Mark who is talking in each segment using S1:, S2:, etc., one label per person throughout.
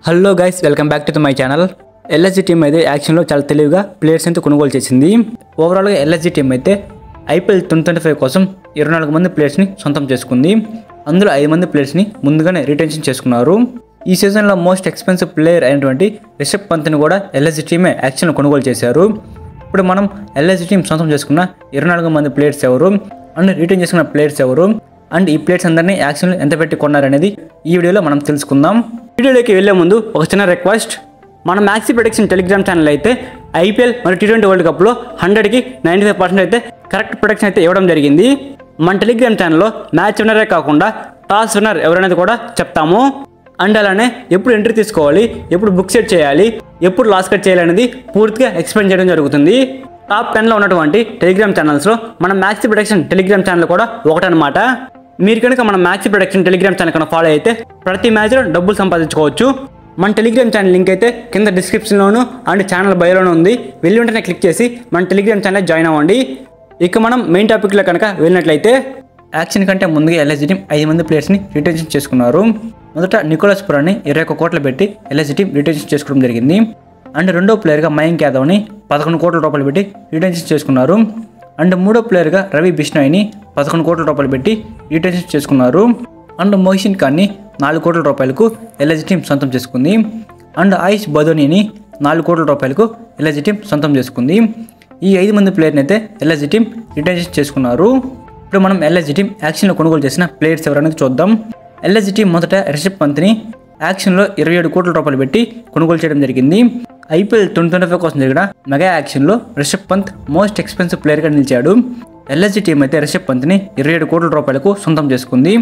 S1: Hello guys, welcome back to my channel. LSG team అయితే యాక్షన్లో చాలా తెలివిగా ప్లేయర్స్ అయితే కొనుగోలు చేసింది. ఓవరాల్గా ఎల్ఎస్జీ టీమ్ అయితే ఐపీఎల్ 2025 కోసం 24 మంది ప్లేయర్స్ని సొంతం చేసుకుంది. అందులో 5 మంది ప్లేయర్స్ని ముందుగానే రిటెన్షన్ చేసుకున్నారు. ఈ సీజన్లో మోస్ట్ ఎక్స్పెన్సివ్ ప్లేయర్ అయినటువంటి రిషబ్ పంత్ని కూడా ఎల్ఎస్జీ టీమే యాక్షన్లో కొనుగోలు చేశారు. ఇప్పుడు మనం ఎల్ఎస్జీ టీం సొంతం చేసుకున్న 24 మంది ప్లేయర్స్ ఎవరు అండ్ రిటర్న్ చేసుకున్న ప్లేయర్స్ ఎవరు అండ్ ఈ ప్లేయర్స్ అందరినీ యాక్షన్లో ఎంత పెట్టి కొన్నారనేది ఈ వీడియోలో మనం తెలుసుకుందాం. వీడియోలోకి వెళ్లే ముందు ఒక చిన్న రిక్వెస్ట్, మన మ్యాక్సీ ప్రొడక్షన్ టెలిగ్రామ్ ఛానల్ అయితే ఐపీఎల్ మరియు T20 వరల్డ్ కప్లో 100కి 95% అయితే కరెక్ట్ ప్రొడక్షన్ అయితే ఇవ్వడం జరిగింది. మన టెలిగ్రామ్ ఛానల్లో మ్యాచ్ విన్నరే కాకుండా టాస్ విన్నర్ ఎవరనేది కూడా చెప్తాము. అండ్ అలానే ఎప్పుడు ఎంట్రీ తీసుకోవాలి, ఎప్పుడు బుక్ సెట్ చేయాలి, ఎప్పుడు లాస్ కట్ చేయాలి అనేది పూర్తిగా ఎక్స్ప్లెయిన్ చేయడం జరుగుతుంది. టాప్ 10లో ఉన్నటువంటి టెలిగ్రామ్ ఛానల్స్లో మన మ్యాక్సీ ప్రొడక్షన్ టెలిగ్రామ్ ఛానల్ కూడా ఒకటనమాట. మీరు కనుక మన మ్యాక్సీ ప్రొడక్షన్ టెలిగ్రామ్ ఛానల్ కనుక ఫాలో అయితే ప్రతి మ్యాచ్లో డబ్బులు సంపాదించుకోవచ్చు. మన టెలిగ్రామ్ ఛానల్ లింక్ అయితే కింద డిస్క్రిప్షన్లోను అండ్ ఛానల్ బయోలోనూ ఉంది. వెళ్ళి వెంటనే క్లిక్ చేసి మన టెలిగ్రామ్ ఛానల్ జాయిన్ అవ్వండి. ఇక మనం మెయిన్ టాపిక్లో కనుక వెళ్ళినట్లయితే యాక్షన్ కంటే ముందుగా ఎల్ఎస్జీ టీం 5 మంది ప్లేయర్స్ని రిటెన్షన్ చేసుకున్నారు. మొదట నికోలస్ పురాన్ని 21 కోట్లు పెట్టి ఎల్ఎస్జీ టీం రిటెన్షన్ చేసుకోవడం జరిగింది. అండ్ రెండో ప్లేయర్గా మయాంక్ యాదవ్ని 11 కోట్ల రూపాయలు పెట్టి రిటెన్షన్ చేసుకున్నారు. అండ్ మూడో ప్లేయర్గా రవి బిష్ణోయ్ని 11 కోట్ల రూపాయలు పెట్టి రిటెన్షన్ చేసుకున్నారు. అండ్ మొహిసిన్ ఖాన్ని 4 కోట్ల రూపాయలకు ఎల్ఎస్జీ టీం సొంతం చేసుకుంది. అండ్ ఆయుష్ బదోనీని 4 కోట్ల రూపాయలకు ఎల్ఎస్జీ టీం సొంతం చేసుకుంది. ఈ 5 మంది ప్లేయర్ని అయితే ఎల్ఎస్జీ టీం రిటెన్షన్ చేసుకున్నారు. ఇప్పుడు మనం ఎల్ఎస్జీ టీం యాక్షన్లో కొనుగోలు చేసిన ప్లేయర్స్ ఎవరనేది చూద్దాం. ఎల్ఎస్జీ టీం మొదట రిషబ్ పంత్ని యాక్షన్లో 27 కోట్ల రూపాయలు పెట్టి కొనుగోలు చేయడం జరిగింది. ఐపీఎల్ 2025 కోసం జరిగిన మెగా యాక్షన్లో రిషబ్ పంత్ మోస్ట్ ఎక్స్పెన్సివ్ ప్లేయర్గా నిలిచాడు. ఎల్ఎస్జీ టీం అయితే రిషబ్ పంత్ని 27 కోట్ల రూపాయలకు సొంతం చేసుకుంది.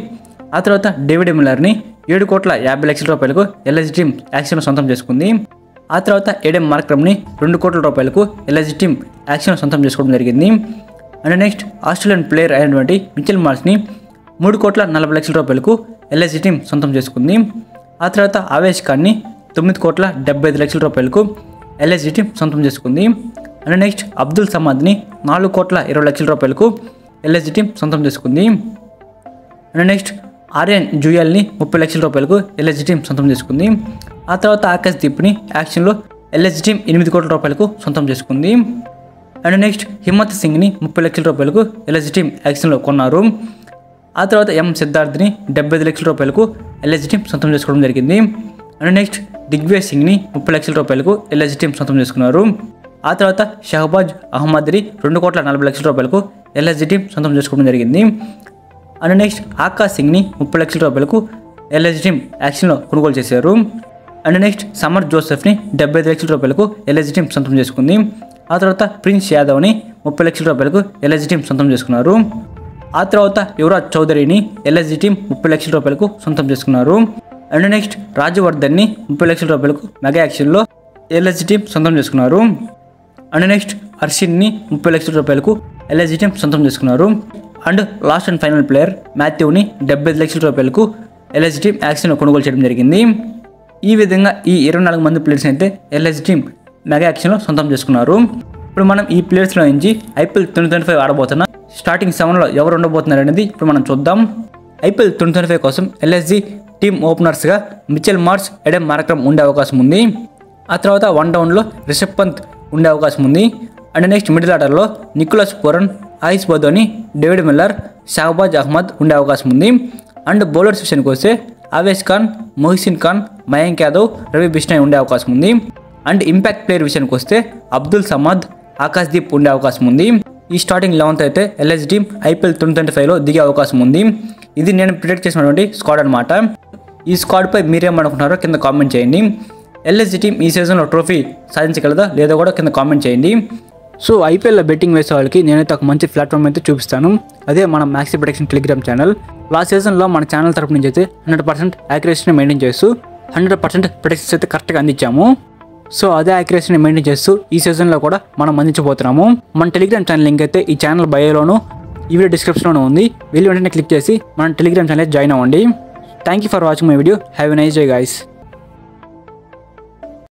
S1: ఆ తర్వాత డేవిడ్ మిల్లర్ని 7 కోట్ల 50 లక్షల రూపాయలకు ఎల్ఎస్జీ టీం యాక్షన్లో సొంతం చేసుకుంది. ఆ తర్వాత ఏడెం మార్క్రమ్ని 2 కోట్ల రూపాయలకు ఎల్ఎస్జీ టీం యాక్షన్లో సొంతం చేసుకోవడం జరిగింది. అండ్ నెక్స్ట్ ఆస్ట్రేలియన్ ప్లేయర్ అయినటువంటి మిచెల్ మార్ష్ని 3 కోట్ల 40 లక్షల రూపాయలకు ఎల్ఎస్జీ టీం సొంతం చేసుకుంది. ఆ తర్వాత ఆవేష్ ఖాన్ని 9 కోట్ల 75 లక్షల రూపాయలకు ఎల్ఎస్జీ టీం సొంతం చేసుకుంది. అండ్ నెక్స్ట్ అబ్దుల్ సమాద్ని 4 కోట్ల 20 లక్షల రూపాయలకు ఎల్ఎస్జీ టీం సొంతం చేసుకుంది. అండ్ నెక్స్ట్ ఆర్యన్ జూయల్ని 30 లక్షల రూపాయలకు ఎల్ఎస్జీ టీం సొంతం చేసుకుంది. ఆ తర్వాత ఆకాశ్ దీప్ని యాక్షన్లో ఎల్ఎస్జీ టీం 8 కోట్ల రూపాయలకు సొంతం చేసుకుంది. అండ్ నెక్స్ట్ హిమ్మత్ సింగ్ని 30 లక్షల రూపాయలకు ఎల్ఎస్జీ టీం యాక్షన్లో కొన్నారు. ఆ తర్వాత ఎం సిద్ధార్థ్ని 75 లక్షల రూపాయలకు ఎల్ఎస్జీ టీం సొంతం చేసుకోవడం జరిగింది. అండ్ నెక్స్ట్ దిగ్వేజ్ సింగ్ని 30 లక్షల రూపాయలకు ఎల్ఎస్జీ టీం సొంతం చేసుకున్నారు. ఆ తర్వాత షహబాజ్ అహ్మద్ని 2 కోట్ల 40 లక్షల రూపాయలకు ఎల్ఎస్జీ టీం సొంతం చేసుకోవడం జరిగింది. అండ్ నెక్స్ట్ ఆకాశ్ సింగ్ని 30 లక్షల రూపాయలకు ఎల్ఎస్జీ టీం యాక్షన్లో కొనుగోలు చేశారు. అండ్ నెక్స్ట్ సమర్ జోసెఫ్ని 75 లక్షల రూపాయలకు ఎల్ఎస్జీ టీం సొంతం చేసుకుంది. ఆ తర్వాత ప్రిన్స్ యాదవ్ని 30 లక్షల రూపాయలకు ఎల్ఎస్జీ టీం సొంతం చేసుకున్నారు. ఆ తర్వాత యువరాజ్ చౌదరిని ఎల్ఎస్జీ టీం 30 లక్షల రూపాయలకు సొంతం చేసుకున్నారు. అండ్ నెక్స్ట్ రాజవర్ధన్ని 30 లక్షల రూపాయలకు మెగా యాక్షన్లో ఎల్ఎస్జీ టీం సొంతం చేసుకున్నారు. అండ్ నెక్స్ట్ హర్షిన్ని 30 లక్షల రూపాయలకు ఎల్ఎస్జీ టీం సొంతం చేసుకున్నారు. And last and final player మాథ్యూని 75 లక్షల రూపాయలకు ఎల్ఎస్జీ టీం యాక్షన్లో కొనుగోలు చేయడం జరిగింది. ఈ విధంగా ఈ 24 మంది ప్లేయర్స్ అయితే ఎల్ఎస్జీ టీం మెగా యాక్షన్లో సొంతం చేసుకున్నారు. ఇప్పుడు మనం ఈ ప్లేయర్స్లో నుంచి ఐపీఎల్ 2025 ఆడబోతున్న స్టార్టింగ్ 7లో ఎవరు ఉండబోతున్నారు అనేది ఇప్పుడు మనం చూద్దాం. ఐపీఎల్ 2025 కోసం ఎల్ఎస్జీ టీమ్ ఓపెనర్స్గా మిచెల్ మార్ష్, ఏడెం మార్క్రమ్ ఉండే అవకాశం ఉంది. ఆ తర్వాత 1 డౌన్లో రిషబ్ పంత్ ఉండే అవకాశం ఉంది. అండ్ నెక్స్ట్ మిడిల్ ఆర్డర్లో నికోలస్ పురన్, ఆయుష్ బదోని, డేవిడ్ మిల్లర్, షహబాజ్ అహ్మద్ ఉండే అవకాశం ఉంది. అండ్ బౌలర్స్ విషయానికి వస్తే ఆవేష్ ఖాన్, మొహిసిన్ ఖాన్, మయాంక్ యాదవ్, రవి బిష్ణోయ్ ఉండే అవకాశం ఉంది. అండ్ ఇంపాక్ట్ ప్లేయర్ విషయానికి వస్తే అబ్దుల్ సమాద్, ఆకాశ్ దీప్ ఉండే అవకాశం ఉంది. ఈ స్టార్టింగ్ 11th అయితే ఎల్ఎస్జీ టీం ఐపీఎల్ 2025లో దిగే అవకాశం ఉంది. ఇది నేను ప్రిడిక్ట్ చేసినటువంటి స్క్వాడ్ అనమాట. ఈ స్క్వాడ్పై మీరేమనుకుంటున్నారో కింద కామెంట్ చేయండి. ఎల్ఎస్జీ టీం ఈ సీజన్లో ట్రోఫీ సాధించగలదా లేదో కూడా కింద కామెంట్ చేయండి. సో ఐపీఎల్లో బెట్టింగ్ వేసే వాళ్ళకి నేనైతే ఒక మంచి ప్లాట్ఫామ్ అయితే చూపిస్తాను. అదే మన maxi production Telegram channel. Last సీజన్లో మన ఛానల్ తరపు నుంచి అయితే 100% యాక్యురసీని మెయింటైన్ చేస్తూ 100% ప్రొడక్షన్స్ అయితే కరెక్ట్గా అందించాము. సో అదే యాక్యురసీని మెయింటైన్ చేస్తూ ఈ సీజన్లో కూడా మనం అందించబోతున్నాము. మన టెలిగ్రామ్ ఛానల్ లింక్ అయితే ఈ ఛానల్ బయోలోను ఈ వీడియో డిస్క్రిప్షన్లోనూ ఉంది. వెళ్ళి వెంటనే క్లిక్ చేసి మన టెలిగ్రామ్ ఛానల్ జాయిన్ అవ్వండి. Thank you for watching my video. Have a nice day guys.